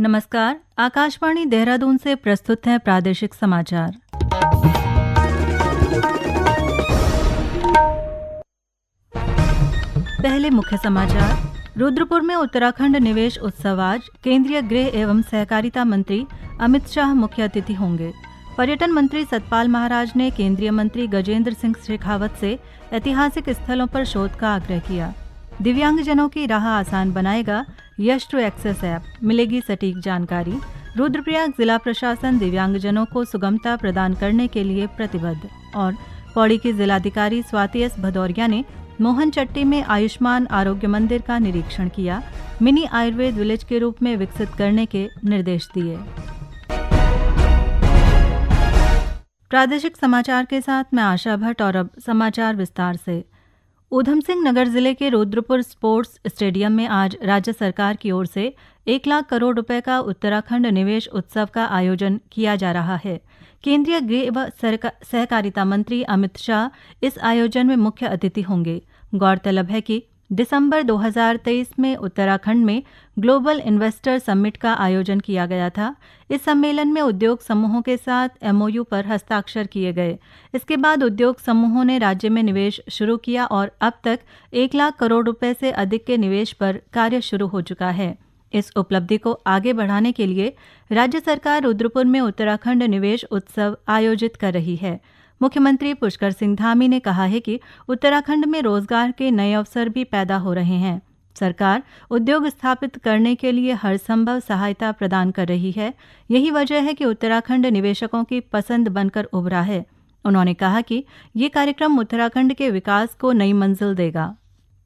नमस्कार, आकाशवाणी देहरादून से प्रस्तुत है प्रादेशिक समाचार। पहले मुख्य समाचार। रुद्रपुर में उत्तराखंड निवेश उत्सव आज, केंद्रीय गृह एवं सहकारिता मंत्री अमित शाह मुख्य अतिथि होंगे। पर्यटन मंत्री सतपाल महाराज ने केंद्रीय मंत्री गजेंद्र सिंह शेखावत से ऐतिहासिक स्थलों पर शोध का आग्रह किया। दिव्यांगजनों की राह आसान बनाएगा यश टू एक्सेस ऐप, मिलेगी सटीक जानकारी। रुद्रप्रयाग जिला प्रशासन दिव्यांगजनों को सुगमता प्रदान करने के लिए प्रतिबद्ध। और पौड़ी की जिलाधिकारी स्वाति एस भदौरिया ने मोहनचट्टी में आयुष्मान आरोग्य मंदिर का निरीक्षण किया। मिनी आयुर्वेद विलेज के रूप में विकसित करने के निर्देश दिए। प्रादेशिक समाचार के साथ मैं आशा भट्ट और अब समाचार विस्तार से। ऊधम सिंह नगर जिले के रुद्रपुर स्पोर्ट्स स्टेडियम में आज राज्य सरकार की ओर से 1 लाख करोड़ रुपए का उत्तराखंड निवेश उत्सव का आयोजन किया जा रहा है। केंद्रीय गृह व सहकारिता मंत्री अमित शाह इस आयोजन में मुख्य अतिथि होंगे। गौरतलब है कि दिसंबर 2023 में उत्तराखंड में ग्लोबल इन्वेस्टर समिट का आयोजन किया गया था। इस सम्मेलन में उद्योग समूहों के साथ MOU पर हस्ताक्षर किए गए। इसके बाद उद्योग समूहों ने राज्य में निवेश शुरू किया और अब तक 1 लाख करोड़ रुपए से अधिक के निवेश पर कार्य शुरू हो चुका है। इस उपलब्धि को आगे बढ़ाने के लिए राज्य सरकार रुद्रपुर में उत्तराखंड निवेश उत्सव आयोजित कर रही है। मुख्यमंत्री पुष्कर सिंह धामी ने कहा है कि उत्तराखंड में रोजगार के नए अवसर भी पैदा हो रहे हैं। सरकार उद्योग स्थापित करने के लिए हर संभव सहायता प्रदान कर रही है। यही वजह है कि उत्तराखंड निवेशकों की पसंद बनकर उभरा है। उन्होंने कहा कि ये कार्यक्रम उत्तराखंड के विकास को नई मंजिल देगा।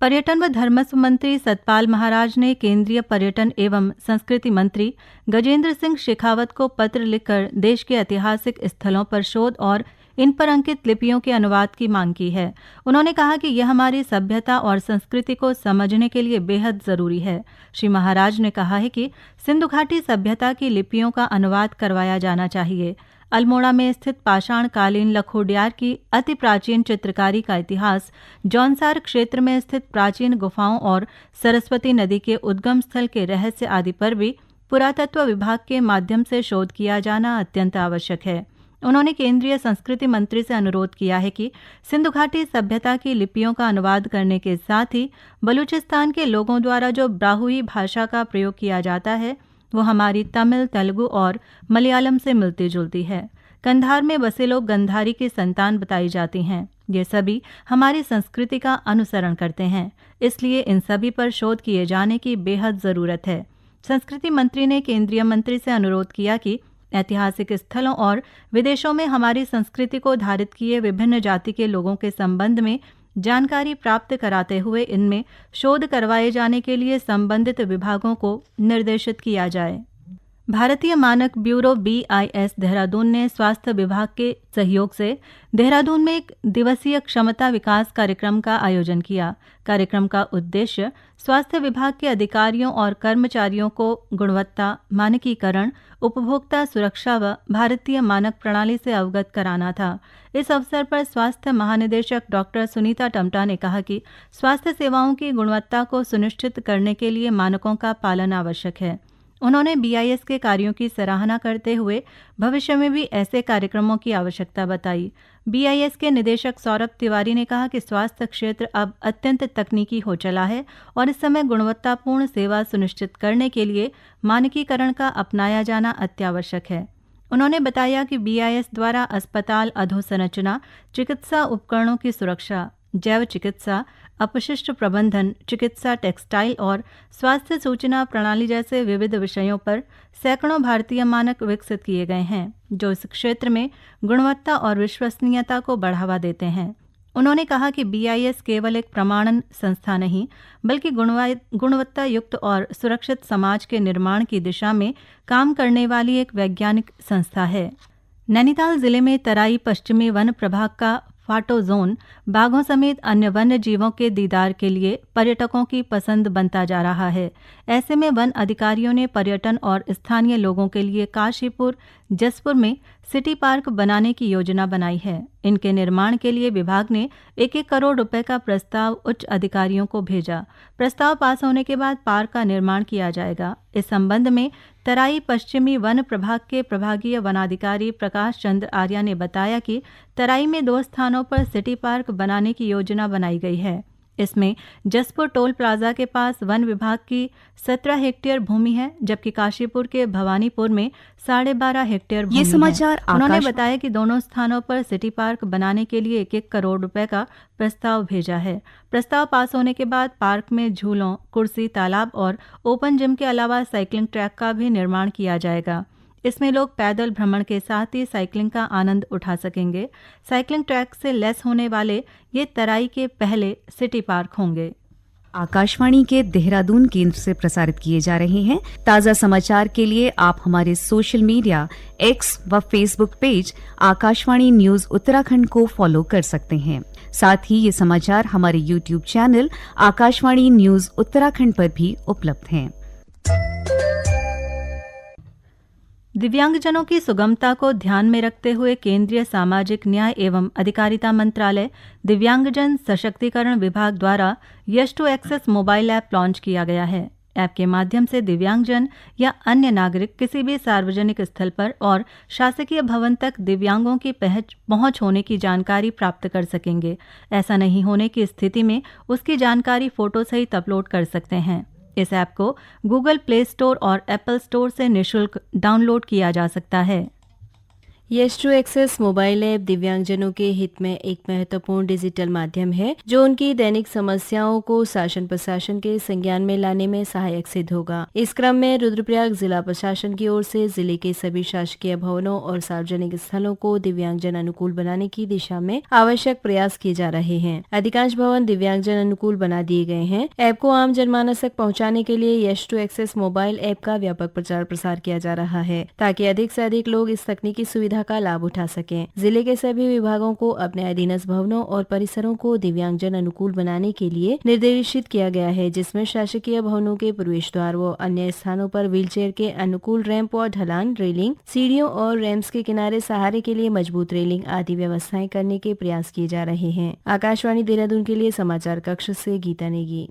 पर्यटन व धर्मस्व मंत्री सतपाल महाराज ने केंद्रीय पर्यटन एवं संस्कृति मंत्री गजेंद्र सिंह शेखावत को पत्र लिखकर देश के ऐतिहासिक स्थलों पर शोध और इन पर अंकित लिपियों के अनुवाद की मांग की है। उन्होंने कहा कि यह हमारी सभ्यता और संस्कृति को समझने के लिए बेहद जरूरी है। श्री महाराज ने कहा है कि सिंधु घाटी सभ्यता की लिपियों का अनुवाद करवाया जाना चाहिए। अल्मोड़ा में स्थित पाषाण कालीन लखोडियार की अति प्राचीन चित्रकारी का इतिहास, जौनसार क्षेत्र में स्थित प्राचीन गुफाओं और सरस्वती नदी के उद्गम स्थल के रहस्य आदि पर भी पुरातत्व विभाग के माध्यम से शोध किया जाना अत्यंत आवश्यक है। उन्होंने केंद्रीय संस्कृति मंत्री से अनुरोध किया है कि सिंधु घाटी सभ्यता की लिपियों का अनुवाद करने के साथ ही बलूचिस्तान के लोगों द्वारा जो ब्राहुई भाषा का प्रयोग किया जाता है वो हमारी तमिल, तेलुगु और मलयालम से मिलती जुलती है। कंधार में बसे लोग गंधारी की संतान बताई जाती हैं। ये सभी हमारी संस्कृति का अनुसरण करते हैं, इसलिए इन सभी पर शोध किए जाने की बेहद जरूरत है। संस्कृति मंत्री ने केंद्रीय मंत्री से अनुरोध किया कि ऐतिहासिक स्थलों और विदेशों में हमारी संस्कृति को धारित किए विभिन्न जाति के लोगों के संबंध में जानकारी प्राप्त कराते हुए इनमें शोध करवाए जाने के लिए संबंधित विभागों को निर्देशित किया जाए। भारतीय मानक ब्यूरो BIS देहरादून ने स्वास्थ्य विभाग के सहयोग से देहरादून में 1 दिवसीय क्षमता विकास कार्यक्रम का आयोजन किया। कार्यक्रम का उद्देश्य स्वास्थ्य विभाग के अधिकारियों और कर्मचारियों को गुणवत्ता, मानकीकरण, उपभोक्ता सुरक्षा व भारतीय मानक प्रणाली से अवगत कराना था। इस अवसर पर स्वास्थ्य महानिदेशक डॉक्टर सुनीता टम्टा ने कहा कि स्वास्थ्य सेवाओं की गुणवत्ता को सुनिश्चित करने के लिए मानकों का पालन आवश्यक है। उन्होंने BIS के कार्यों की सराहना करते हुए भविष्य में भी ऐसे कार्यक्रमों की आवश्यकता बताई। BIS के निदेशक सौरभ तिवारी ने कहा कि स्वास्थ्य क्षेत्र अब अत्यंत तकनीकी हो चला है और इस समय गुणवत्तापूर्ण सेवा सुनिश्चित करने के लिए मानकीकरण का अपनाया जाना अत्यावश्यक है। उन्होंने बताया कि BIS द्वारा अस्पताल अधोसंरचना, चिकित्सा उपकरणों की सुरक्षा, जैव चिकित्सा, अपशिष्ट प्रबंधन, चिकित्सा, टेक्सटाइल और स्वास्थ्य सूचना प्रणाली जैसे विविध विषयों पर सैकड़ों भारतीय मानक विकसित किए गए हैं, जो इस क्षेत्र में गुणवत्ता और विश्वसनीयता को बढ़ावा देते हैं। उन्होंने कहा कि BIS केवल एक प्रमाणन संस्था नहीं, बल्कि गुणवत्ता युक्त और सुरक्षित समाज के निर्माण की दिशा में काम करने वाली एक वैज्ञानिक संस्था है। नैनीताल जिले में तराई पश्चिमी वन प्रभाग का फाटो जोन बाघों समेत अन्य वन्य जीवों के दीदार के लिए पर्यटकों की पसंद बनता जा रहा है। ऐसे में वन अधिकारियों ने पर्यटन और स्थानीय लोगों के लिए काशीपुर, जसपुर में सिटी पार्क बनाने की योजना बनाई है। इनके निर्माण के लिए विभाग ने 1-1 करोड़ रुपए का प्रस्ताव उच्च अधिकारियों को भेजा। प्रस्ताव पास होने के बाद पार्क का निर्माण किया जाएगा। इस संबंध में तराई पश्चिमी वन प्रभाग के प्रभागीय वनाधिकारी प्रकाश चंद्र आर्या ने बताया कि तराई में 2 स्थानों पर सिटी पार्क बनाने की योजना बनाई गई है। इसमें जसपुर टोल प्लाजा के पास वन विभाग की 17 हेक्टेयर भूमि है, जबकि काशीपुर के भवानीपुर में 12.5 हेक्टेयर भूमि है। उन्होंने बताया कि दोनों स्थानों पर सिटी पार्क बनाने के लिए 1-1 करोड़ रुपए का प्रस्ताव भेजा है। प्रस्ताव पास होने के बाद पार्क में झूलों, कुर्सी, तालाब और ओपन जिम के अलावा साइकिलिंग ट्रैक का भी निर्माण किया जाएगा। इसमें लोग पैदल भ्रमण के साथ ही साइकिलिंग का आनंद उठा सकेंगे। साइकिलिंग ट्रैक से लैस होने वाले ये तराई के पहले सिटी पार्क होंगे। आकाशवाणी के देहरादून केंद्र से प्रसारित किए जा रहे हैं ताज़ा समाचार के लिए आप हमारे सोशल मीडिया एक्स व Facebook page Akashvani news Uttarakhand को फॉलो कर सकते हैं। साथ ही ये समाचार हमारे YouTube channel Akashvani news Uttarakhand पर भी उपलब्ध हैं। दिव्यांगजनों की सुगमता को ध्यान में रखते हुए केंद्रीय सामाजिक न्याय एवं अधिकारिता मंत्रालय दिव्यांगजन सशक्तिकरण विभाग द्वारा यश to access mobile app launch किया गया है। ऐप के माध्यम से दिव्यांगजन या अन्य नागरिक किसी भी सार्वजनिक स्थल पर और शासकीय भवन तक दिव्यांगों की पहुंच होने की जानकारी प्राप्त कर सकेंगे। ऐसा नहीं होने की स्थिति में उसकी जानकारी फोटो सहित अपलोड कर सकते हैं। इस ऐप को गूगल प्ले स्टोर और एप्पल स्टोर से निःशुल्क डाउनलोड किया जा सकता है। यश टू एक्सेस मोबाइल ऐप दिव्यांगजनों के हित में एक महत्वपूर्ण डिजिटल माध्यम है जो उनकी दैनिक समस्याओं को शासन प्रशासन के संज्ञान में लाने में सहायक सिद्ध होगा। इस क्रम में रुद्रप्रयाग जिला प्रशासन की ओर से जिले के सभी शासकीय भवनों और सार्वजनिक स्थलों को दिव्यांगजन अनुकूल बनाने की दिशा में आवश्यक प्रयास किए जा रहे हैं। अधिकांश भवन दिव्यांगजन अनुकूल बना दिए गए हैं। ऐप को आम जनमानस तक पहुँचाने के लिए यश टू एक्सेस मोबाइल ऐप का व्यापक प्रचार प्रसार किया जा रहा है ताकि अधिक से अधिक लोग इस तकनीकी सुविधा का लाभ उठा सकें। जिले के सभी विभागों को अपने अधीनस्थ भवनों और परिसरों को दिव्यांगजन अनुकूल बनाने के लिए निर्देशित किया गया है, जिसमें शासकीय भवनों के प्रवेश द्वार व अन्य स्थानों पर व्हीलचेयर के अनुकूल रैंप और ढलान, रेलिंग, सीढ़ियों और रैंप्स के किनारे सहारे के लिए मजबूत रेलिंग आदि व्यवस्थाएं करने के प्रयास किए जा रहे हैं। आकाशवाणी देहरादून के लिए समाचार कक्ष से गीता नेगी।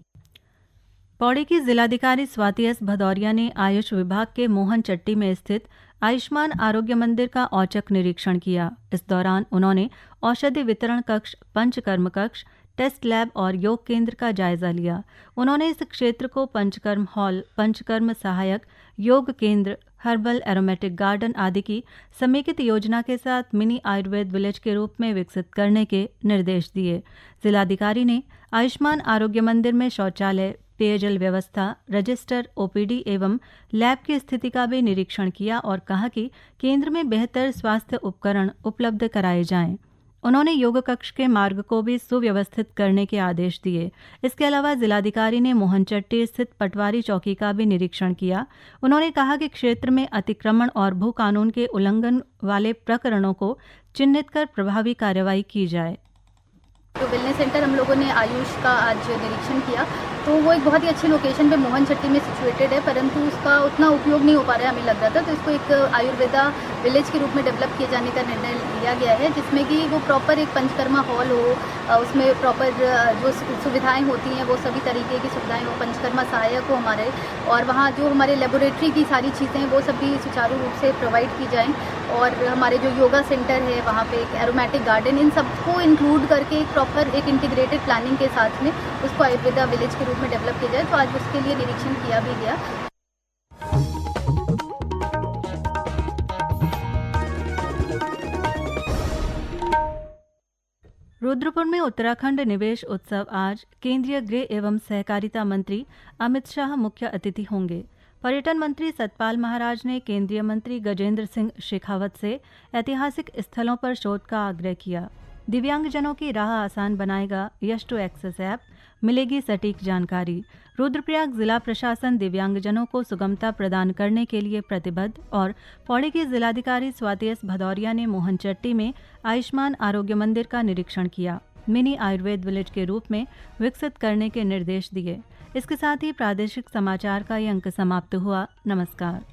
पौड़ी की जिलाधिकारी स्वाति एस भदौरिया ने आयुष विभाग के मोहन चट्टी में स्थित आयुष्मान आरोग्य मंदिर का औचक निरीक्षण किया। इस दौरान उन्होंने औषधि वितरण कक्ष, पंचकर्म कक्ष, टेस्ट लैब और योग केंद्र का जायजा लिया। उन्होंने इस क्षेत्र को पंचकर्म हॉल, पंचकर्म सहायक, योग केंद्र, हर्बल एरोमेटिक गार्डन आदि की समेकित योजना के साथ मिनी आयुर्वेद विलेज के रूप में विकसित करने के निर्देश दिए। जिलाधिकारी ने आयुष्मान आरोग्य मंदिर में शौचालय, पेयजल व्यवस्था, रजिस्टर, ओपीडी एवं लैब की स्थिति का भी निरीक्षण किया और कहा कि केंद्र में बेहतर स्वास्थ्य उपकरण उपलब्ध कराए जाएं। उन्होंने योग कक्ष के मार्ग को भी सुव्यवस्थित करने के आदेश दिए। इसके अलावा जिलाधिकारी ने मोहनचट्टी स्थित पटवारी चौकी का भी निरीक्षण किया। उन्होंने कहा कि क्षेत्र में अतिक्रमण और भू कानून के उल्लंघन वाले प्रकरणों को चिन्हित कर प्रभावी कार्रवाई की जाए। जो वेलनेस सेंटर हम लोगों ने आयुष का आज निरीक्षण किया, तो वो एक बहुत ही अच्छी लोकेशन पे मोहनचट्टी में सिचुएटेड है, परंतु उसका उतना उपयोग नहीं हो पा रहा है, हमें लग रहा था। तो इसको एक आयुर्वेदा विलेज के रूप में डेवलप किए जाने का निर्णय लिया गया है, जिसमें कि वो प्रॉपर एक पंचकर्मा हॉल हो, उसमें प्रॉपर जो सुविधाएं होती हैं वो सभी तरीके की सुविधाएं हो, पंचकर्मा सहायक हो हमारे, और वहाँ जो हमारे लेबोरेटरी की सारी चीज़ें हैं वो सभी सुचारू रूप से प्रोवाइड की जाएँ। और हमारे जो योगा सेंटर है वहाँ पे एक एरोमेटिक गार्डन, इन सबको इंक्लूड करके एक प्रॉपर एक इंटीग्रेटेड प्लानिंग के साथ में उसको आयुर्वेदा विलेज के रूप में डेवलप किया जाए। तो आज उसके लिए निरीक्षण किया भी गया। रुद्रपुर में उत्तराखंड निवेश उत्सव आज केंद्रीय गृह एवं सहकारिता मंत्री अमित शाह मुख्य अतिथि होंगे। पर्यटन मंत्री सतपाल महाराज ने केंद्रीय मंत्री गजेंद्र सिंह शेखावत से ऐतिहासिक स्थलों पर शोध का आग्रह किया। दिव्यांगजनों की राह आसान बनाएगा यश टू एक्सेस ऐप, मिलेगी सटीक जानकारी। रुद्रप्रयाग जिला प्रशासन दिव्यांगजनों को सुगमता प्रदान करने के लिए प्रतिबद्ध और पौड़ी की जिलाधिकारी स्वाति एस भदौरिया ने मोहनचट्टी में आयुष्मान आरोग्य मंदिर का निरीक्षण किया। मिनी आयुर्वेद विलेज के रूप में विकसित करने के निर्देश दिए। इसके साथ ही प्रादेशिक समाचार का ये अंक समाप्त हुआ। नमस्कार।